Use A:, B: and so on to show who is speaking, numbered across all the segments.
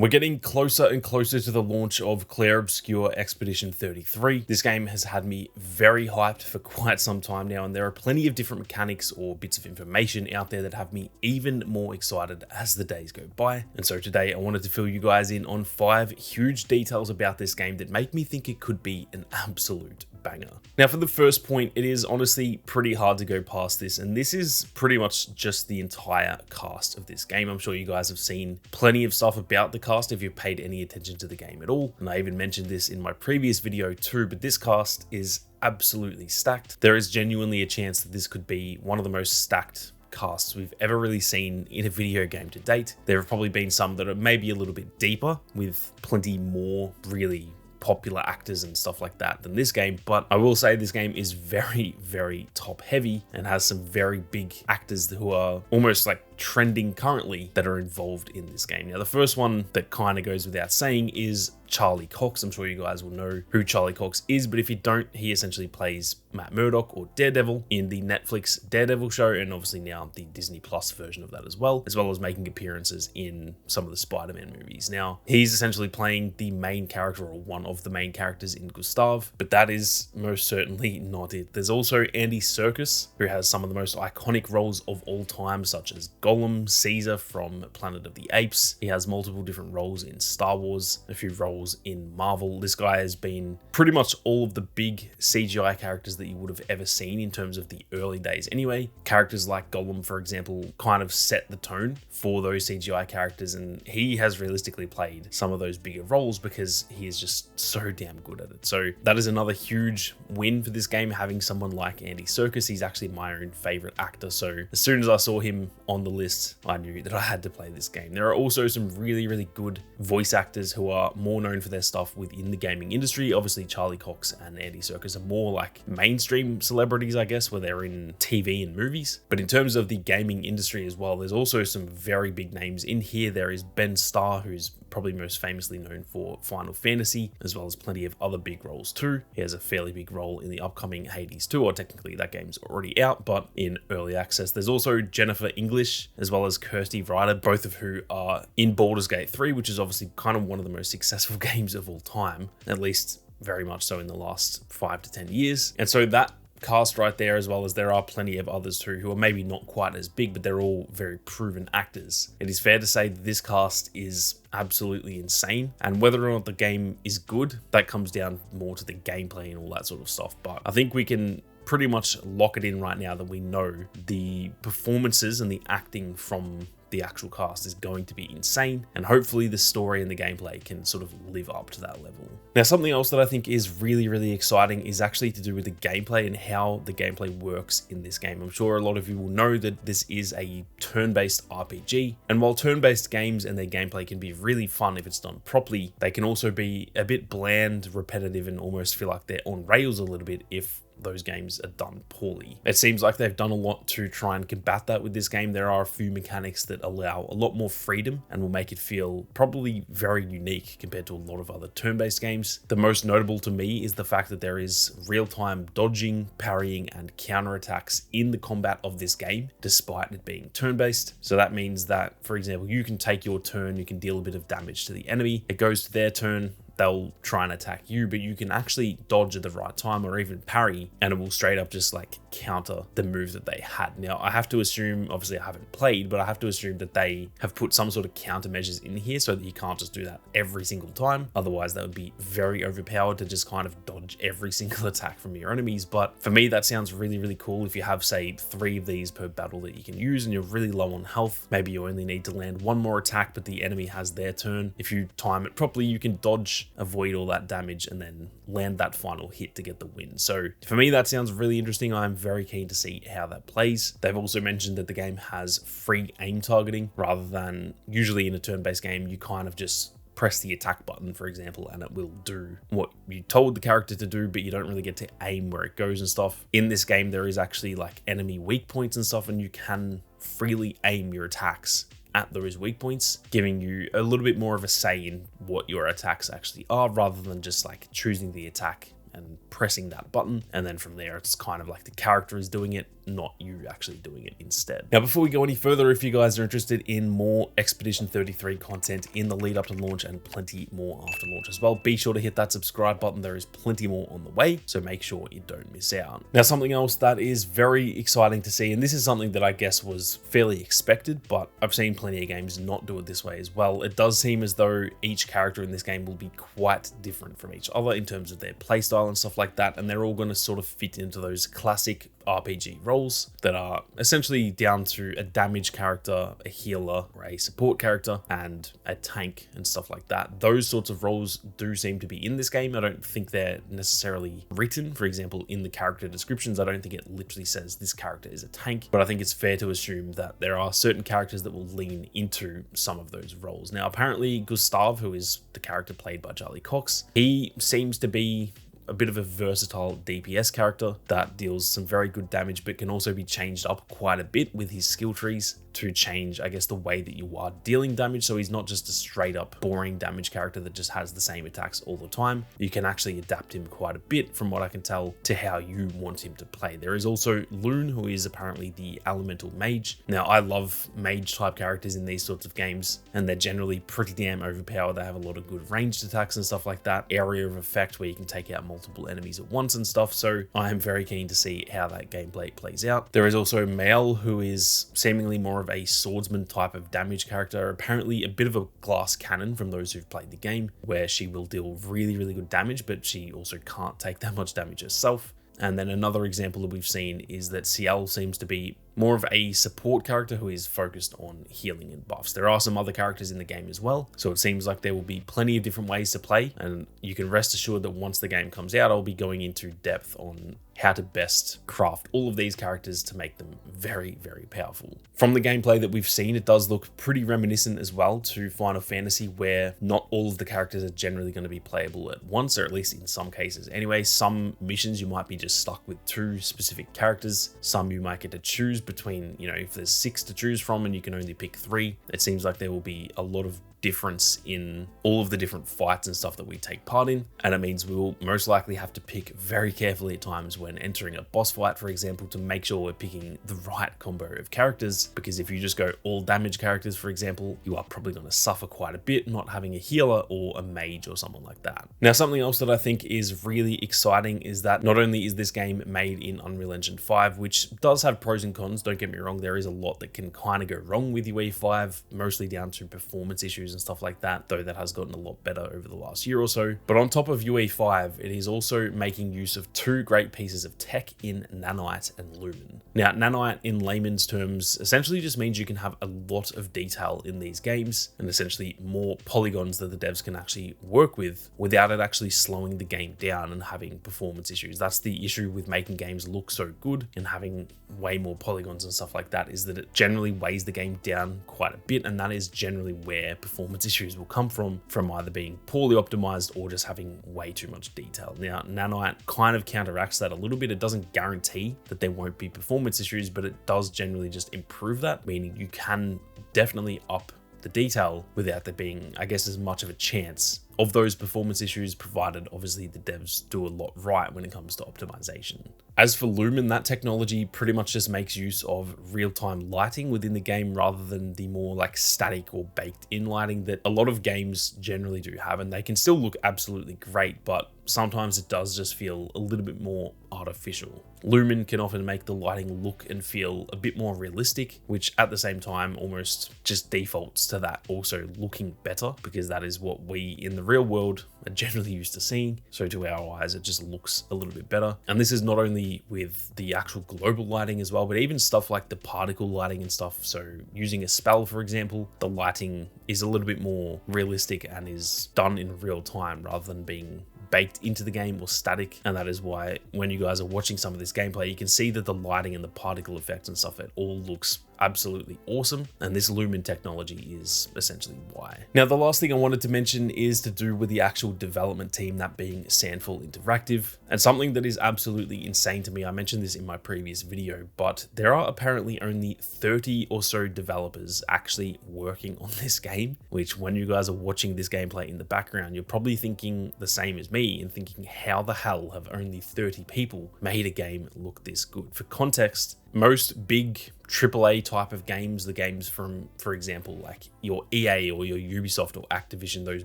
A: We're getting closer and closer to the launch of Clair Obscur Expedition 33. This game has had me very hyped for quite some time now, and there are plenty of different mechanics or bits of information out there that have me even more excited as the days go by. And so today I wanted to fill you guys in on 5 huge details about this game that make me think it could be an absolute banger. Now for the first point, it is honestly pretty hard to go past this, and this is pretty much just the entire cast of this game. I'm sure you guys have seen plenty of stuff about the cast if you've paid any attention to the game at all, and I even mentioned this in my previous video too, but this cast is absolutely stacked. There is genuinely a chance that this could be one of the most stacked casts we've ever really seen in a video game to date. There have probably been some that are maybe a little bit deeper with plenty more really popular actors and stuff like that than this game, but I will say this game is very, very top heavy and has some very big actors who are almost like trending currently that are involved in this game. Now the first one that kind of goes without saying is Charlie Cox. I'm sure you guys will know who Charlie Cox is, but if you don't, he essentially plays Matt Murdock or Daredevil in the Netflix Daredevil show, and obviously now the Disney Plus version of that as well as making appearances in some of the Spider-Man movies. Now he's essentially playing the main character or one of the main characters in Gustav, but that is most certainly not it. There's also Andy Serkis, who has some of the most iconic roles of all time, such as Gollum, Caesar from Planet of the Apes. He has multiple different roles in Star Wars, a few roles in Marvel. This guy has been pretty much all of the big CGI characters that you would have ever seen in terms of the early days anyway. Characters like Gollum, for example, kind of set the tone for those CGI characters, and he has realistically played some of those bigger roles because he is just so damn good at it. So that is another huge win for this game, having someone like Andy Serkis. He's actually my own favorite actor, so as soon as I saw him on the list, I knew that I had to play this game. There are also some really, really good voice actors who are more known for their stuff within the gaming industry. Obviously Charlie Cox and Andy Serkis are more like mainstream celebrities, I guess, where they're in TV and movies. But in terms of the gaming industry as well, there's also some very big names in here. There is Ben Starr, who's probably most famously known for Final Fantasy, as well as plenty of other big roles too. He has a fairly big role in the upcoming Hades 2, or technically that game's already out, but in early access. There's also Jennifer English, as well as Kirsty Ryder, both of who are in Baldur's Gate 3, which is obviously kind of one of the most successful games of all time, at least very much so in the last 5 to 10 years. And so that cast right there, as well as there are plenty of others too who are maybe not quite as big, but they're all very proven actors. It is fair to say that this cast is absolutely insane, and whether or not the game is good, that comes down more to the gameplay and all that sort of stuff. But I think we can pretty much lock it in right now that we know the performances and the acting from the actual cast is going to be insane, and hopefully the story and the gameplay can sort of live up to that level. Now something else that I think is really, really exciting is actually to do with the gameplay and how the gameplay works in this game. I'm sure a lot of you will know that this is a turn-based RPG, and while turn-based games and their gameplay can be really fun if it's done properly, they can also be a bit bland, repetitive, and almost feel like they're on rails a little bit if those games are done poorly. It seems like they've done a lot to try and combat that with this game. There are a few mechanics that allow a lot more freedom and will make it feel probably very unique compared to a lot of other turn-based games. The most notable to me is the fact that there is real-time dodging, parrying, and counterattacks in the combat of this game, despite it being turn-based. So that means that, for example, you can take your turn, you can deal a bit of damage to the enemy, it goes to their turn, they'll try and attack you, but you can actually dodge at the right time or even parry, and it will straight up just like counter the move that they had. Now, I have to assume, obviously I haven't played, but I have to assume that they have put some sort of countermeasures in here so that you can't just do that every single time. Otherwise, that would be very overpowered to just kind of dodge every single attack from your enemies. But for me, that sounds really, really cool. If you have, say, 3 of these per battle that you can use and you're really low on health, maybe you only need to land 1 more attack, but the enemy has their turn. If you time it properly, you can dodge, avoid all that damage, and then land that final hit to get the win. So for me, that sounds really interesting. I'm very keen to see how that plays. They've also mentioned that the game has free aim targeting, rather than usually in a turn-based game, you kind of just press the attack button, for example, and it will do what you told the character to do, but you don't really get to aim where it goes and stuff. In this game, there is actually like enemy weak points and stuff, and you can freely aim your attacks at those weak points, giving you a little bit more of a say in what your attacks actually are, rather than just like choosing the attack and pressing that button, and then from there it's kind of like the character is doing it, not you actually doing it instead. Now, before we go any further, if you guys are interested in more Expedition 33 content in the lead up to launch and plenty more after launch as well, be sure to hit that subscribe button. There is plenty more on the way, so make sure you don't miss out. Now, something else that is very exciting to see, and this is something that I guess was fairly expected, but I've seen plenty of games not do it this way as well. It does seem as though each character in this game will be quite different from each other in terms of their playstyle and stuff like that, and they're all going to sort of fit into those classic RPG roles that are essentially down to a damage character, a healer, or a support character, and a tank and stuff like that. Those sorts of roles do seem to be in this game. I don't think they're necessarily written. For example, in the character descriptions, I don't think it literally says this character is a tank, but I think it's fair to assume that there are certain characters that will lean into some of those roles. Now, apparently Gustav, who is the character played by Charlie Cox, he seems to be a bit of a versatile DPS character that deals some very good damage, but can also be changed up quite a bit with his skill trees to change, I guess, the way that you are dealing damage. So he's not just a straight up boring damage character that just has the same attacks all the time. You can actually adapt him quite a bit, from what I can tell, to how you want him to play. There is also Loon, who is apparently the elemental mage. Now, I love mage type characters in these sorts of games, and they're generally pretty damn overpowered. They have a lot of good ranged attacks and stuff like that, area of effect where you can take out multiple enemies at once and stuff. So I am very keen to see how that gameplay plays out. There is also Mael, who is seemingly more of a swordsman type of damage character, apparently a bit of a glass cannon from those who've played the game, where she will deal really, really good damage, but she also can't take that much damage herself. And then another example that we've seen is that Ciel seems to be more of a support character who is focused on healing and buffs. There are some other characters in the game as well, so it seems like there will be plenty of different ways to play, and you can rest assured that once the game comes out, I'll be going into depth on how to best craft all of these characters to make them very, very powerful. From the gameplay that we've seen, it does look pretty reminiscent as well to Final Fantasy, where not all of the characters are generally going to be playable at once, or at least in some cases. Anyway, some missions you might be just stuck with 2 specific characters. Some you might get to choose between, if there's 6 to choose from and you can only pick 3. It seems like there will be a lot of difference in all of the different fights and stuff that we take part in, and it means we will most likely have to pick very carefully at times when entering a boss fight, for example, to make sure we're picking the right combo of characters, because if you just go all damage characters, for example, you are probably going to suffer quite a bit not having a healer or a mage or someone like that. Now, something else that I think is really exciting is that not only is this game made in Unreal Engine 5, which does have pros and cons, don't get me wrong, there is a lot that can kind of go wrong with UE5, mostly down to performance issues and stuff like that, though that has gotten a lot better over the last year or so. But on top of UE5, it is also making use of 2 great pieces of tech in Nanite and Lumen. Now, Nanite in layman's terms essentially just means you can have a lot of detail in these games, and essentially more polygons that the devs can actually work with without it actually slowing the game down and having performance issues. That's the issue with making games look so good and having way more polygons and stuff like that, is that it generally weighs the game down quite a bit, and that is generally where performance issues will come from either being poorly optimized or just having way too much detail. Now, Nanite kind of counteracts that a little bit. It doesn't guarantee that there won't be performance issues, but it does generally just improve that, meaning you can definitely up the detail without there being, I guess, as much of a chance of those performance issues, provided obviously the devs do a lot right when it comes to optimization. As for Lumen, that technology pretty much just makes use of real-time lighting within the game rather than the more like static or baked-in lighting that a lot of games generally do have, and they can still look absolutely great, but sometimes it does just feel a little bit more artificial. Lumen can often make the lighting look and feel a bit more realistic, which at the same time almost just defaults to that also looking better, because that is what we in the real world are generally used to seeing. So to our eyes, it just looks a little bit better. And this is not only with the actual global lighting as well, but even stuff like the particle lighting and stuff. So using a spell, for example, the lighting is a little bit more realistic and is done in real time rather than being baked into the game or static. And that is why when you guys are watching some of this gameplay, you can see that the lighting and the particle effects and stuff, it all looks absolutely awesome, and this Lumen technology is essentially why. Now, the last thing I wanted to mention is to do with the actual development team, that being Sandfall Interactive, and something that is absolutely insane to me. I mentioned this in my previous video, but there are apparently only 30 or so developers actually working on this game, which when you guys are watching this gameplay in the background, you're probably thinking the same as me and thinking, how the hell have only 30 people made a game look this good? For context, most big AAA type of games, the games from, for example, like your EA or your Ubisoft or Activision, those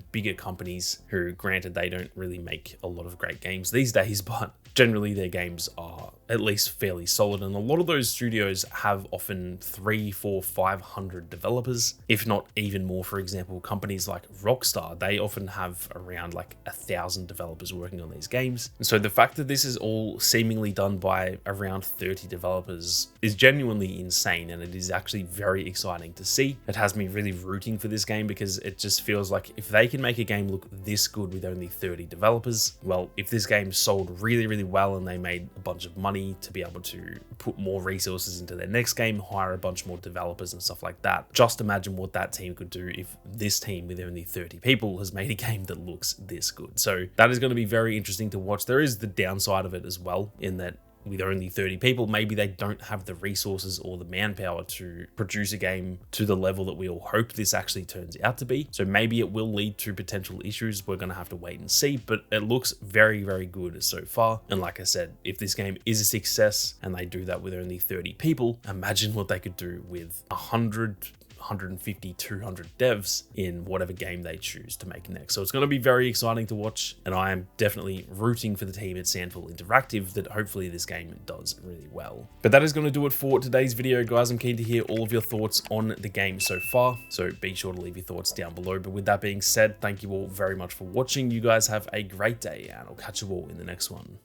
A: bigger companies who, granted, they don't really make a lot of great games these days, but generally their games are at least fairly solid. And a lot of those studios have often 300, 400, 500 developers, if not even more. For example, companies like Rockstar, they often have around like 1,000 developers working on these games. And so the fact that this is all seemingly done by around 30 developers is genuinely insane, and it is actually very exciting to see. It has me really rooting for this game because it just feels like if they can make a game look this good with only 30 developers, well, if this game sold really, really well and they made a bunch of money to be able to put more resources into their next game, hire a bunch more developers and stuff like that, just imagine what that team could do if this team with only 30 people has made a game that looks this good. So that is going to be very interesting to watch. There is the downside of it as well, in that with only 30 people, maybe they don't have the resources or the manpower to produce a game to the level that we all hope this actually turns out to be. So maybe it will lead to potential issues. We're going to have to wait and see, but it looks very, very good so far. And like I said, if this game is a success and they do that with only 30 people, imagine what they could do with 100, 150, 200 devs in whatever game they choose to make next. So it's going to be very exciting to watch, and I am definitely rooting for the team at Sandful Interactive that hopefully this game does really well. But that is going to do it for today's video, guys. I'm keen to hear all of your thoughts on the game so far, so be sure to leave your thoughts down below. But with that being said, thank you all very much for watching. You guys have a great day, and I'll catch you all in the next one.